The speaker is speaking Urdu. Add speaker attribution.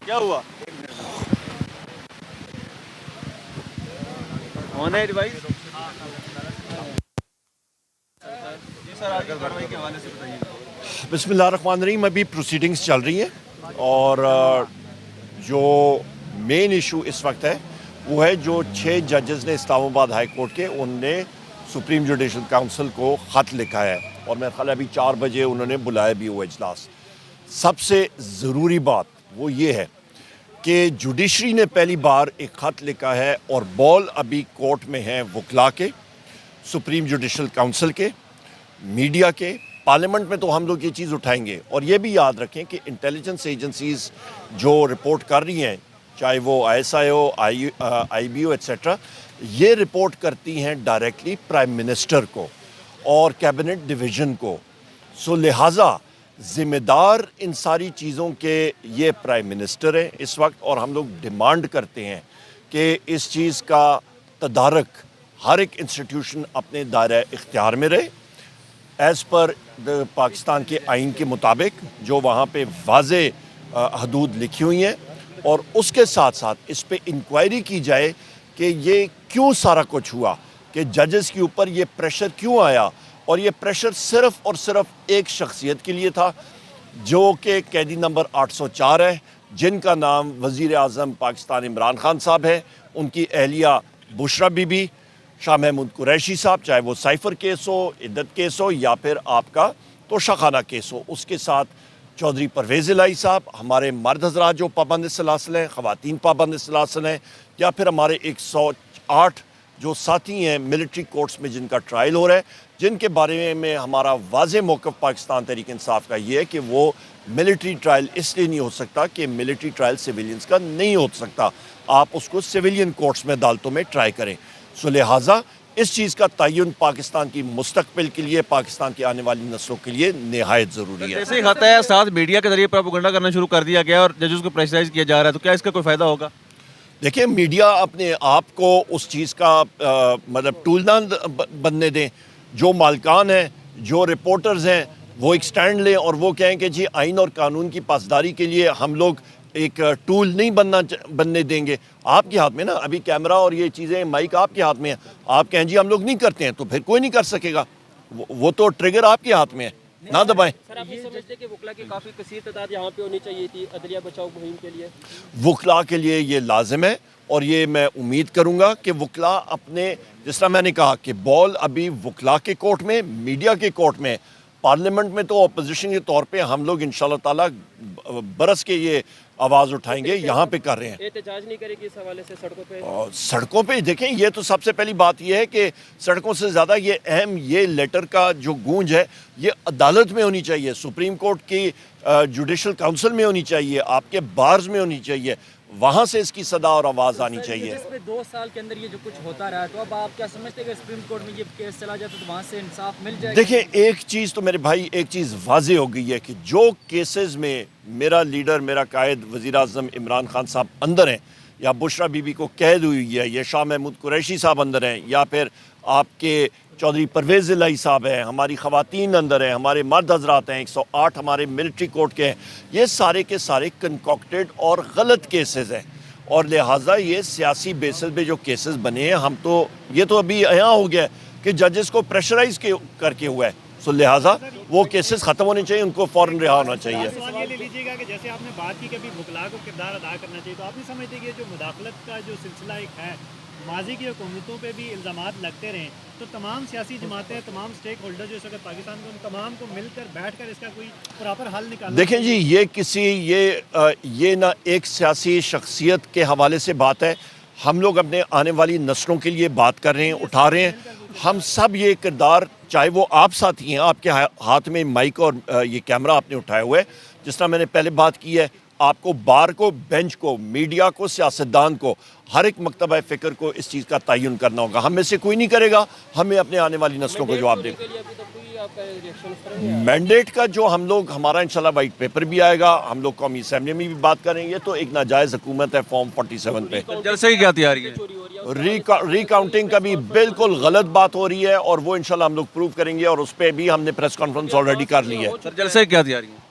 Speaker 1: کیا ہوا ہونا ہے ڈیوائس جی سر آگے کارروائی کے حوالے سے بتائیے.
Speaker 2: بسم اللہ الرحمن الرحیم. ابھی پروسیڈنگز چل رہی ہیں اور جو مین ایشو اس وقت ہے وہ ہے جو 6 ججز نے اسلام آباد ہائی کورٹ کے ان نے سپریم جوڈیشل کاؤنسل کو خط لکھا ہے اور میرے خیال ابھی 4 بجے انہوں نے بلایا بھی وہ اجلاس. سب سے ضروری بات وہ یہ ہے کہ جوڈیشری نے پہلی بار ایک خط لکھا ہے اور بال ابھی کورٹ میں ہیں وکلا کے, سپریم جوڈیشل کاؤنسل کے, میڈیا کے. پارلیمنٹ میں تو ہم لوگ یہ چیز اٹھائیں گے اور یہ بھی یاد رکھیں کہ انٹیلیجنس ایجنسیز جو رپورٹ کر رہی ہیں چاہے وہ ISI ہو IB ہو ایٹسیٹرا, یہ رپورٹ کرتی ہیں ڈائریکٹلی پرائم منسٹر کو اور کیبنٹ ڈویژن کو. سو لہٰذا ذمہ دار ان ساری چیزوں کے یہ پرائم منسٹر ہیں اس وقت, اور ہم لوگ ڈیمانڈ کرتے ہیں کہ اس چیز کا تدارک ہر ایک انسٹیٹیوشن اپنے دائرہ اختیار میں رہے ایز پر پاکستان کے آئین کے مطابق جو وہاں پہ واضح حدود لکھی ہوئی ہیں, اور اس کے ساتھ ساتھ اس پہ انکوائری کی جائے کہ یہ کیوں سارا کچھ ہوا, کہ ججز کے اوپر یہ پریشر کیوں آیا, اور یہ پریشر صرف اور صرف ایک شخصیت کے لیے تھا جو کہ قیدی نمبر 804 ہے, جن کا نام وزیر اعظم پاکستان عمران خان صاحب ہے, ان کی اہلیہ بشرا بی بی, شاہ محمود قریشی صاحب, چاہے وہ سائفر کیس ہو, عدت کیس ہو یا پھر آپ کا توشہ خانہ کیس ہو, اس کے ساتھ چودھری پرویز الہی صاحب, ہمارے مرد حضرات جو پابند سلاسل ہیں, خواتین پابند سلاسل ہیں, یا پھر ہمارے 108 جو ساتھی ہیں ملٹری کورٹس میں جن کا ٹرائل ہو رہا ہے, جن کے بارے میں ہمارا واضح موقف پاکستان تحریک انصاف کا یہ ہے کہ وہ ملٹری ٹرائل اس لیے نہیں ہو سکتا کہ ملٹری ٹرائل سیویلینز کا نہیں ہو سکتا, آپ اس کو سیویلین کورٹس میں عدالتوں میں ٹرائی کریں. سو لہٰذا اس چیز کا تعین پاکستان کی مستقبل کے لیے, پاکستان کی آنے والی نسلوں کے لیے نہایت ضروری ہے.
Speaker 1: جیسے ہی خط ہے ساتھ میڈیا کے ذریعے پروپیگنڈا کرنا شروع کر دیا گیا اور ججز کو پریشرائز کیا جا رہا ہے, تو کیا اس کا کوئی فائدہ ہوگا؟
Speaker 2: دیکھیں میڈیا اپنے آپ کو اس چیز کا مطلب ٹول نہ بننے دیں. جو مالکان ہیں, جو رپورٹرز ہیں, وہ ایک سٹینڈ لیں اور وہ کہیں کہ جی آئین اور قانون کی پاسداری کے لیے ہم لوگ ایک ٹول نہیں بننے دیں گے. آپ کے ہاتھ میں نا ابھی کیمرہ اور یہ چیزیں, مائک آپ کے ہاتھ میں ہیں, آپ کہیں جی ہم لوگ نہیں کرتے ہیں تو پھر کوئی نہیں کر سکے گا, وہ تو ٹریگر آپ کے ہاتھ میں ہے, نہ دبائیں.
Speaker 3: سر آپ یہ سمجھتے ہیں کہ وکلا کی کافی کثیر تعداد یہاں پہ ہونی چاہیے تھی عدلیہ بچاؤ مہم کے لیے؟
Speaker 2: وکلا کے لیے یہ لازم ہے اور یہ میں امید کروں گا کہ وکلا اپنے, جس طرح میں نے کہا کہ بال ابھی وکلا کے کورٹ میں, میڈیا کے کورٹ میں, پارلیمنٹ میں تو اپوزیشن کے طور پہ ہم لوگ انشاءاللہ تعالیٰ برس کے یہ آواز اٹھائیں گے, یہاں پہ کر رہے ہیں.
Speaker 3: احتجاج نہیں کرے گی اس حوالے سے سڑکوں پہ؟
Speaker 2: سڑکوں پہ دیکھیں, یہ تو سب سے پہلی بات یہ ہے کہ سڑکوں سے زیادہ یہ اہم یہ لیٹر کا جو گونج ہے یہ عدالت میں ہونی چاہیے, سپریم کورٹ کی جوڈیشل کاؤنسل میں ہونی چاہیے, آپ کے بارز میں ہونی چاہیے, وہاں سے اس کی صدا اور آواز آنی چاہیے.
Speaker 4: جس پہ 2 سال کے اندر یہ جو کچھ ہوتا رہا ہے, تو اب آپ کیا سمجھتے ہیں کہ سپریم کورٹ میں یہ کیس چلا جاتا تو وہاں سے انصاف مل جائے گا؟
Speaker 2: دیکھیں ایک چیز تو میرے بھائی, ایک چیز واضح ہو گئی ہے کہ جو کیسز میں میرا لیڈر, میرا قائد وزیر اعظم عمران خان صاحب اندر ہیں, یا بشرا بی بی کو قید ہوئی ہے, یا شاہ محمود قریشی صاحب اندر ہیں, یا پھر آپ کے چودھری پرویز الہی صاحب ہیں, ہماری خواتین اندر ہیں, ہمارے مرد حضرات ہیں, 108 ہمارے ملٹری کورٹ کے ہیں, یہ سارے کے سارے کنکاکٹڈ اور غلط کیسز ہیں, اور لہٰذا یہ سیاسی بیسس پہ جو کیسز بنے ہیں, ہم تو یہ تو ابھی یہاں ہو گیا کہ ججز کو پریشرائز کر کے ہوا ہے. سو لہٰذا وہ کیسز ختم ہونے چاہیے, ان کو فوراً رہا ہونا چاہیے.
Speaker 5: سوال یہ لے لیجیے گا کہ جیسے آپ نے بات کی کہ ابھی وکلا کو کردار ادا کرنا چاہیے, تو آپ نہیں سمجھتے کہ جو مداخلت کا جو سلسلہ ایک ہے, ماضی کی حکومتوں پہ بھی الزامات لگتے رہیں, تو تمام سیاسی جماعتیں, تمام سٹیک ہولڈر جو اس وقت پاکستان کو, ان تمام کو مل کر بیٹھ کر اس کا کوئی پراپر حل نکالنا.
Speaker 2: دیکھیں جی یہ نہ ایک سیاسی شخصیت کے حوالے سے بات ہے, ہم لوگ اپنے آنے والی نسلوں کے لیے بات کر رہے ہیں, اٹھا رہے ہیں. ہم سب یہ کردار, چاہے وہ آپ ساتھی ہیں, آپ کے ہاتھ میں مائک اور یہ کیمرہ آپ نے اٹھائے ہوئے, جس طرح میں نے پہلے بات کی ہے, آپ کو بار کو, بینچ کو, میڈیا کو, سیاستدان کو, ہر ایک مکتبہ فکر کو اس چیز کا تعین کرنا ہوگا. ہم میں سے کوئی نہیں کرے گا, ہمیں اپنے آنے والی نسلوں کو جواب دے گا. مینڈیٹ کا جو ہم لوگ, ہمارا انشاءاللہ وائٹ پیپر بھی آئے گا, ہم لوگ قومی اسمبلی میں بھی بات کریں گے, تو ایک ناجائز حکومت ہے فارم 47 پہ.
Speaker 1: جلسے کی کیا تیاری ہے؟
Speaker 2: ری کاؤنٹنگ کا بھی بالکل غلط بات ہو رہی ہے, اور وہ انشاءاللہ ہم لوگ پروف کریں گے, اور اس پہ بھی ہم نے پریس کانفرنس آلریڈی کر لی ہے.
Speaker 1: جلسے کی کیا تیاری ہے؟